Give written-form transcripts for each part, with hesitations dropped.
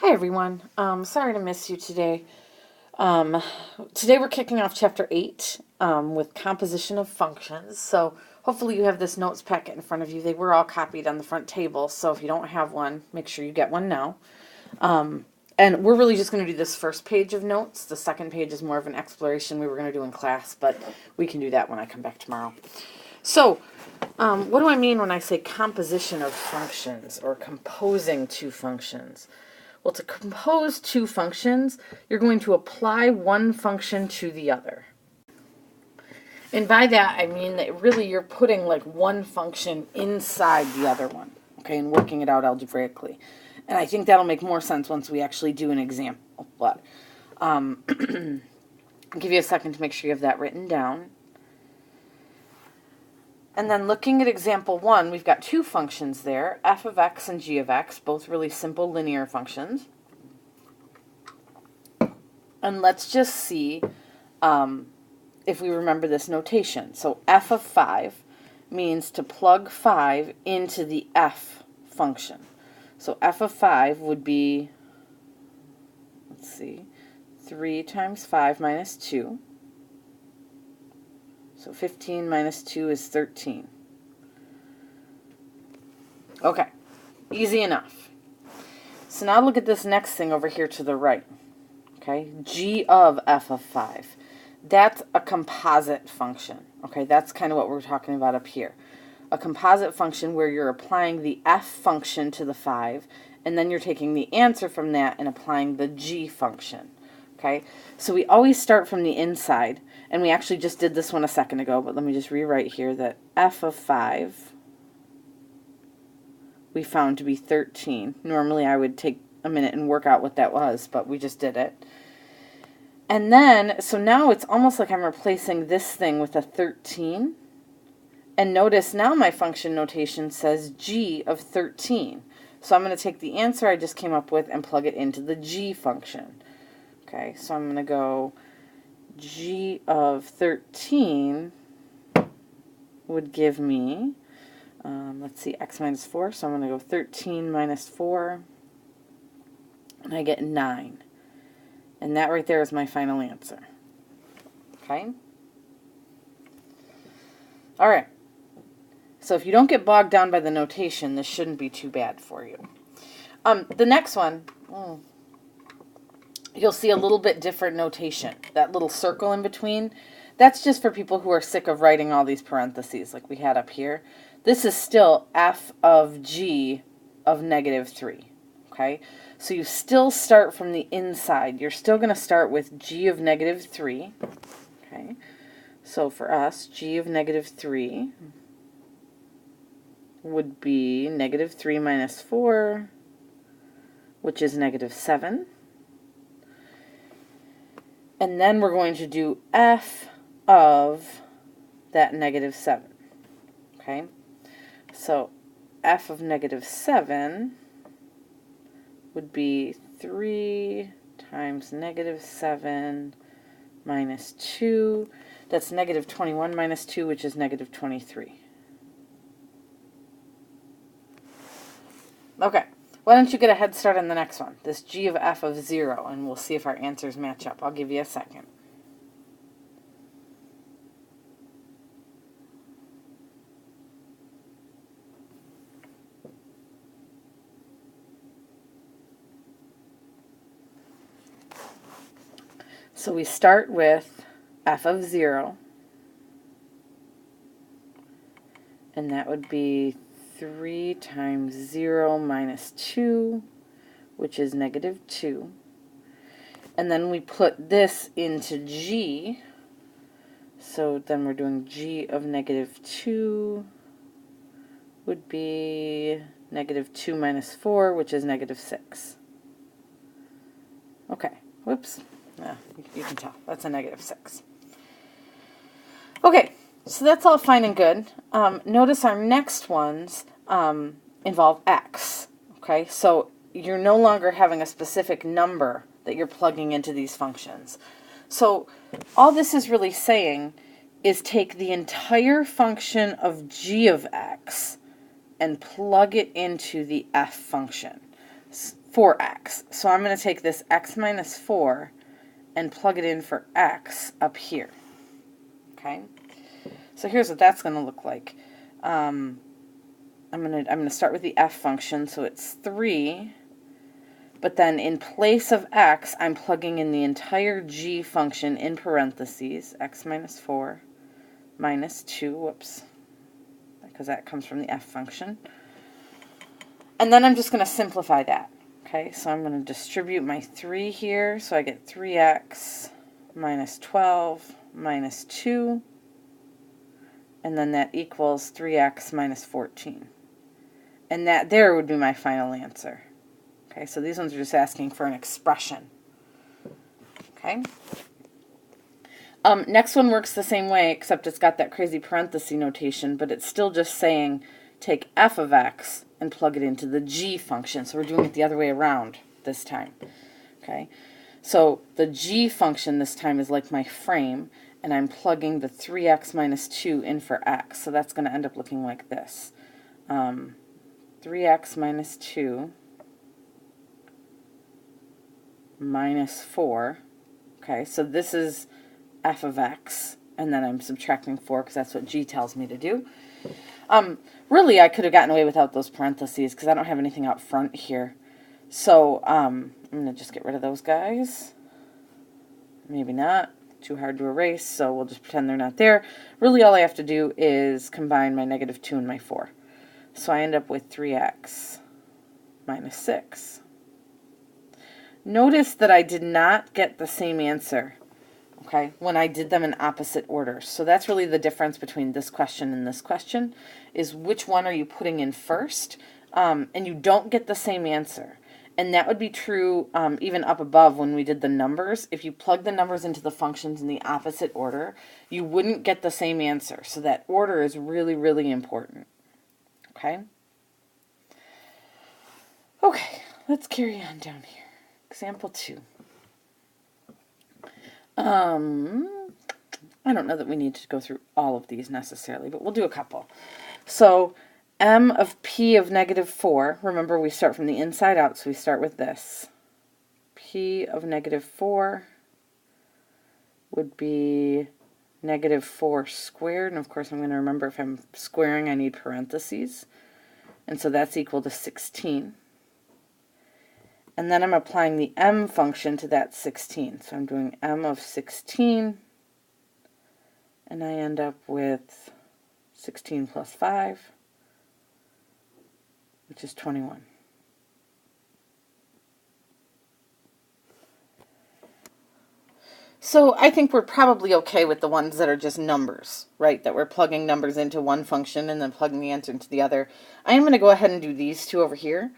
Hi everyone. Sorry to miss you today. Today we're kicking off Chapter 8 with composition of functions. So hopefully you have this notes packet in front of you. They were all copied on the front table, so if you don't have one, make sure you get one now. And we're really just going to do this first page of notes. The second page is more of an exploration we were going to do in class, but we can do that when I come back tomorrow. So what do I mean when I say composition of functions or composing two functions? Well, to compose two functions, you're going to apply one function to the other. And by that, I mean that really you're putting like one function inside the other one, okay, and working it out algebraically. And I think that'll make more sense once we actually do an example. But I'll give you a second to make sure you have that written down. And then looking at example 1, we've got two functions there, f of x and g of x, both really simple linear functions. And let's just see if we remember this notation. So f of 5 means to plug 5 into the f function. So f of 5 would be, let's see, 3 times 5 minus 2. So 15 minus 2 is 13. Okay, easy enough. So now look at this next thing over here to the right. Okay, g of f of 5. That's a composite function. Okay, that's kind of what we're talking about up here. A composite function where you're applying the f function to the 5, and then you're taking the answer from that and applying the g function. Okay, so we always start from the inside, and we actually just did this one a second ago, but let me just rewrite here that f of 5 we found to be 13. Normally I would take a minute and work out what that was, but we just did it. And then, so now it's almost like I'm replacing this thing with a 13. And notice now my function notation says g of 13. So I'm going to take the answer I just came up with and plug it into the g function. Okay, so I'm going to go g of 13 would give me, let's see, x minus 4. So I'm going to go 13 minus 4, and I get 9. And that right there is my final answer. Okay? All right. So if you don't get bogged down by the notation, this shouldn't be too bad for you. The next one, you'll see a little bit different notation. That little circle in between, that's just for people who are sick of writing all these parentheses like we had up here. This is still f of g of negative 3. Okay? So you still start from the inside. You're still going to start with g of negative 3. Okay? So for us, g of negative 3 would be negative 3 minus 4, which is negative 7. And then we're going to do f of that negative 7. Okay? So f of negative 7 would be 3 times negative 7 minus 2. That's negative 21 minus 2, which is negative 23. Okay, why don't you get a head start on the next one, this g of f of 0, and we'll see if our answers match up. I'll give you a second. So we start with f of 0, and that would be 3 times 0 minus 2, which is negative 2. And then we put this into g, so then we're doing g of negative 2 would be negative 2 minus 4, which is negative 6. Okay, whoops. Yeah, you can tell. That's a negative 6. Okay, so that's all fine and good. Notice our next ones involve x. Okay, so you're no longer having a specific number that you're plugging into these functions. So all this is really saying is take the entire function of g of x and plug it into the f function. 4x. So I'm going to take this x minus 4 and plug it in for x up here. Okay? So here's what that's going to look like. I'm going to start with the f function, so it's 3. But then in place of x, I'm plugging in the entire g function in parentheses, x minus 4 minus 2, whoops, because that comes from the f function. And then I'm just going to simplify that. Okay, so I'm going to distribute my 3 here, so I get 3x minus 12 minus 2, and then that equals 3x minus 14. And that there would be my final answer. Okay, so these ones are just asking for an expression. Okay. Next one works the same way, except it's got that crazy parenthesis notation, but it's still just saying take f of x and plug it into the g function. So we're doing it the other way around this time. Okay, so the g function this time is like my frame, and I'm plugging the 3x minus 2 in for x. So that's going to end up looking like this. 3x minus 2 minus 4. Okay, so this is f of x, and then I'm subtracting 4 because that's what g tells me to do. Really, I could have gotten away without those parentheses because I don't have anything out front here. So I'm going to just get rid of those guys. Maybe not. Too hard to erase, so we'll just pretend they're not there. Really, all I have to do is combine my negative 2 and my 4. So I end up with 3x minus 6. Notice that I did not get the same answer, okay, when I did them in opposite order. So that's really the difference between this question and this question, is which one are you putting in first, and you don't get the same answer. And that would be true even up above when we did the numbers. If you plug the numbers into the functions in the opposite order, you wouldn't get the same answer. So that order is really, really important. Okay? Okay, let's carry on down here. Example 2. I don't know that we need to go through all of these necessarily, but we'll do a couple. So m of p of negative 4, remember we start from the inside out, so we start with this. P of negative 4 would be negative 4 squared, and of course I'm going to remember if I'm squaring I need parentheses, and so that's equal to 16. And then I'm applying the m function to that 16. So I'm doing m of 16, and I end up with 16 plus 5, which is 21. So I think we're probably okay with the ones that are just numbers, right? That we're plugging numbers into one function and then plugging the answer into the other. I am going to go ahead and do these two over here.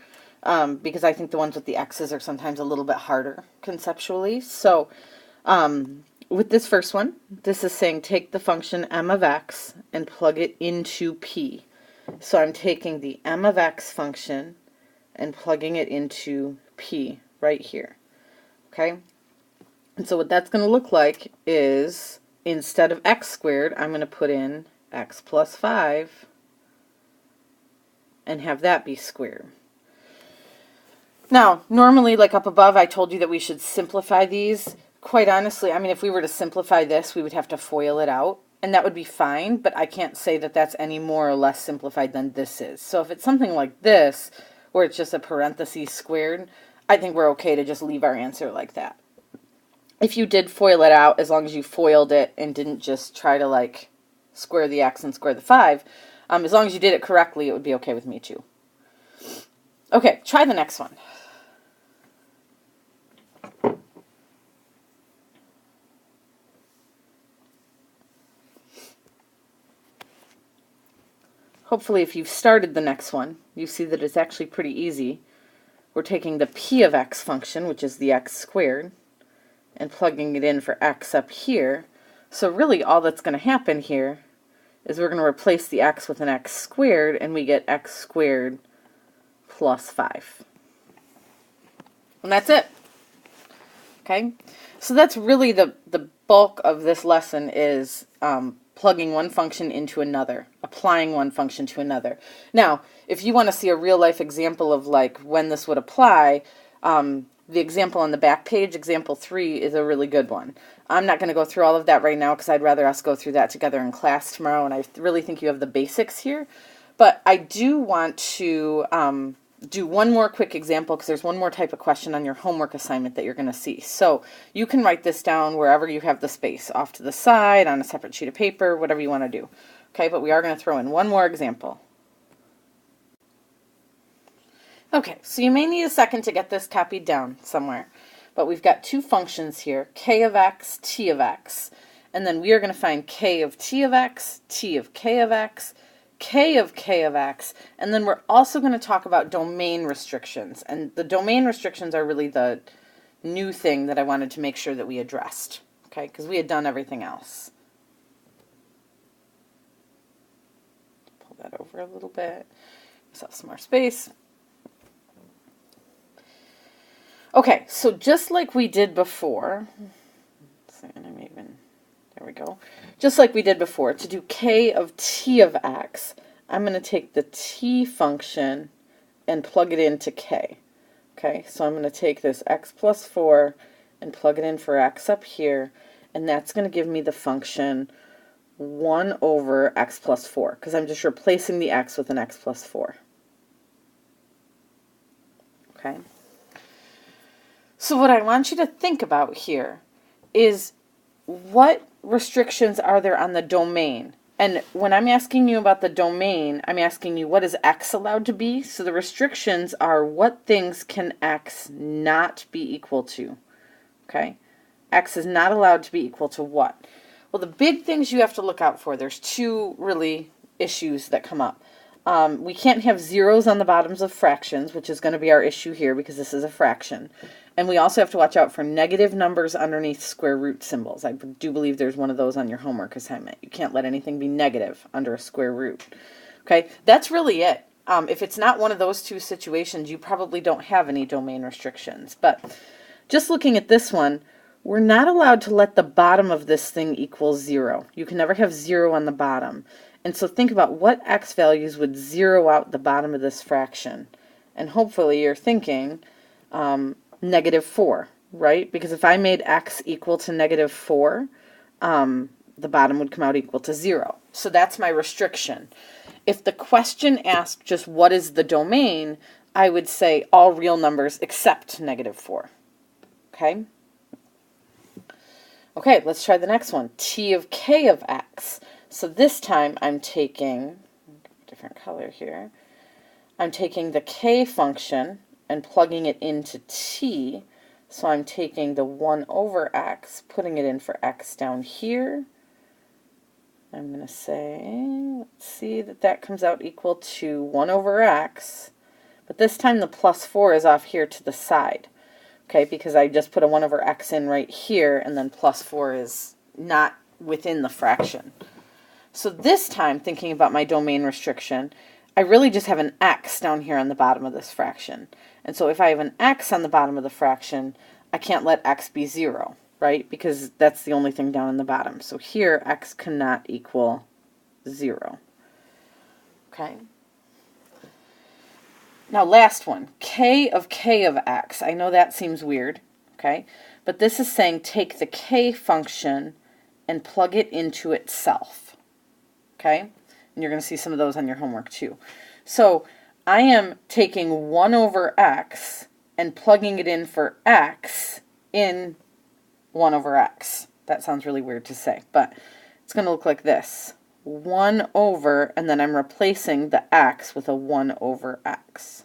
Because I think the ones with the x's are sometimes a little bit harder conceptually. So with this first one, this is saying take the function m of x and plug it into p. So I'm taking the m of x function and plugging it into p right here. Okay? And so what that's going to look like is instead of x squared, I'm going to put in x plus 5 and have that be squared. Now, normally, like up above, I told you that we should simplify these. Quite honestly, I mean, if we were to simplify this, we would have to FOIL it out, and that would be fine, but I can't say that that's any more or less simplified than this is. So if it's something like this, where it's just a parenthesis squared, I think we're okay to just leave our answer like that. If you did FOIL it out, as long as you FOILed it and didn't just try to, like, square the x and square the 5, as long as you did it correctly, it would be okay with me too. Okay, try the next one. Hopefully, if you've started the next one, you see that it's actually pretty easy. We're taking the p of x function, which is the x squared, and plugging it in for x up here. So really, all that's going to happen here is we're going to replace the x with an x squared, and we get x squared plus 5. And that's it. Okay? So that's really the bulk of this lesson is plugging one function into another, applying one function to another. Now, if you want to see a real-life example of like when this would apply, The example on the back page, example 3, is a really good one. I'm not going to go through all of that right now because I'd rather us go through that together in class tomorrow, and I really think you have the basics here. But I do want to do one more quick example because there's one more type of question on your homework assignment that you're going to see. So you can write this down wherever you have the space, off to the side, on a separate sheet of paper, whatever you want to do. Okay, but we are going to throw in one more example. Okay, so you may need a second to get this copied down somewhere. But we've got two functions here, k of x, t of x. And then we are going to find k of t of x, t of k of x, k of x. And then we're also going to talk about domain restrictions. And the domain restrictions are really the new thing that I wanted to make sure that we addressed. Okay, because we had done everything else. Pull that over a little bit. Let's have some more space. Okay, so just like we did before, there we go. Just like we did before, to do k of t of x, I'm going to take the t function and plug it into k. Okay, so I'm going to take this x plus 4 and plug it in for x up here, and that's going to give me the function 1 over x plus 4, because I'm just replacing the x with an x plus 4. Okay. So what I want you to think about here is what restrictions are there on the domain? And when I'm asking you about the domain, I'm asking you what is x allowed to be? So the restrictions are what things can x not be equal to? Okay? X is not allowed to be equal to what? Well, the big things you have to look out for, there's two really issues that come up. We can't have zeros on the bottoms of fractions, which is going to be our issue here because this is a fraction. And we also have to watch out for negative numbers underneath square root symbols. I do believe there's one of those on your homework assignment. You can't let anything be negative under a square root. Okay, that's really it. If it's not one of those two situations, you probably don't have any domain restrictions. But just looking at this one, we're not allowed to let the bottom of this thing equal 0. You can never have 0 on the bottom. And so think about what x values would zero out the bottom of this fraction. And hopefully you're thinking negative 4, right? Because if I made x equal to negative 4, the bottom would come out equal to 0. So that's my restriction. If the question asked just what is the domain, I would say all real numbers except negative 4. Okay? Okay, let's try the next one. T of k of x. So this time I'm taking, different color here, I'm taking the k function and plugging it into t. So I'm taking the 1 over x, putting it in for x down here. I'm going to say, let's see that that comes out equal to 1 over x. But this time the plus 4 is off here to the side. Okay, because I just put a 1 over x in right here, and then plus 4 is not within the fraction. So this time, thinking about my domain restriction, I really just have an x down here on the bottom of this fraction. And so if I have an x on the bottom of the fraction, I can't let x be 0, right? Because that's the only thing down in the bottom. So here, x cannot equal 0. Okay? Now last one, k of x. I know that seems weird, okay? But this is saying take the k function and plug it into itself, okay? And you're going to see some of those on your homework too. So I am taking 1 over x and plugging it in for x in 1 over x. That sounds really weird to say, but it's going to look like this. 1 over, and then I'm replacing the x with a 1 over x.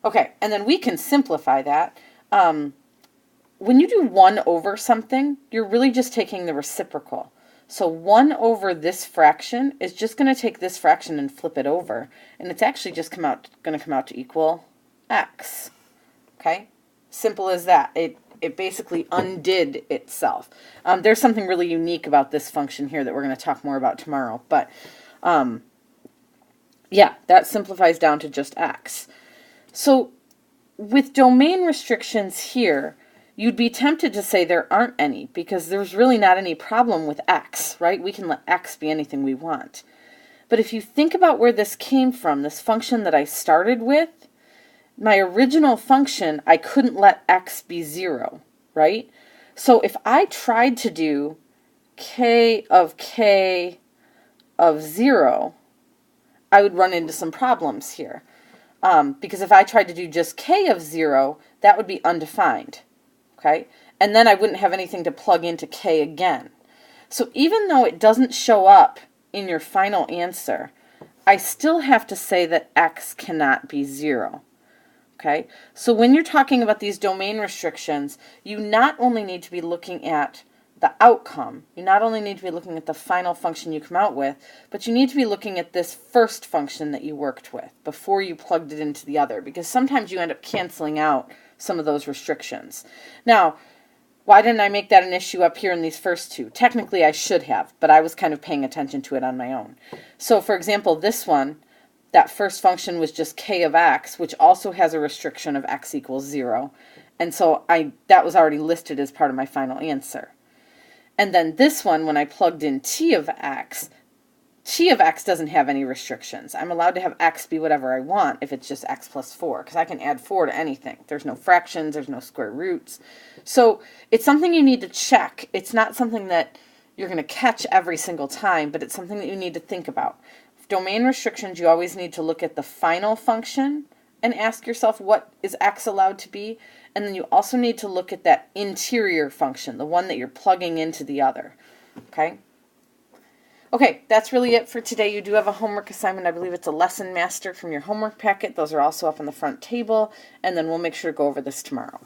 Okay, and then we can simplify that. When you do 1 over something, you're really just taking the reciprocal. So 1 over this fraction is just going to take this fraction and flip it over, and it's actually just going to come out to equal x. Okay, simple as that. It basically undid itself. There's something really unique about this function here that we're going to talk more about tomorrow. But yeah, that simplifies down to just x. So with domain restrictions here, you'd be tempted to say there aren't any because there's really not any problem with x, right? We can let x be anything we want. But if you think about where this came from, this function that I started with, my original function, I couldn't let x be 0, right? So if I tried to do k of 0, I would run into some problems here. Because if I tried to do just k of 0, that would be undefined, okay? And then I wouldn't have anything to plug into k again. So even though it doesn't show up in your final answer, I still have to say that x cannot be 0. Okay? So when you're talking about these domain restrictions, you not only need to be looking at the outcome, you not only need to be looking at the final function you come out with, but you need to be looking at this first function that you worked with before you plugged it into the other, because sometimes you end up canceling out some of those restrictions. Now, why didn't I make that an issue up here in these first two? Technically, I should have, but I was kind of paying attention to it on my own. So, for example, this one, that first function was just k of x, which also has a restriction of x equals 0. And so that was already listed as part of my final answer. And then this one, when I plugged in t of x doesn't have any restrictions. I'm allowed to have x be whatever I want if it's just x plus 4, because I can add 4 to anything. There's no fractions, there's no square roots. So it's something you need to check. It's not something that you're going to catch every single time, but it's something that you need to think about. Domain restrictions, you always need to look at the final function and ask yourself, what is x allowed to be? And then you also need to look at that interior function, the one that you're plugging into the other. Okay? Okay, that's really it for today. You do have a homework assignment. I believe it's a lesson master from your homework packet. Those are also up on the front table. And then we'll make sure to go over this tomorrow.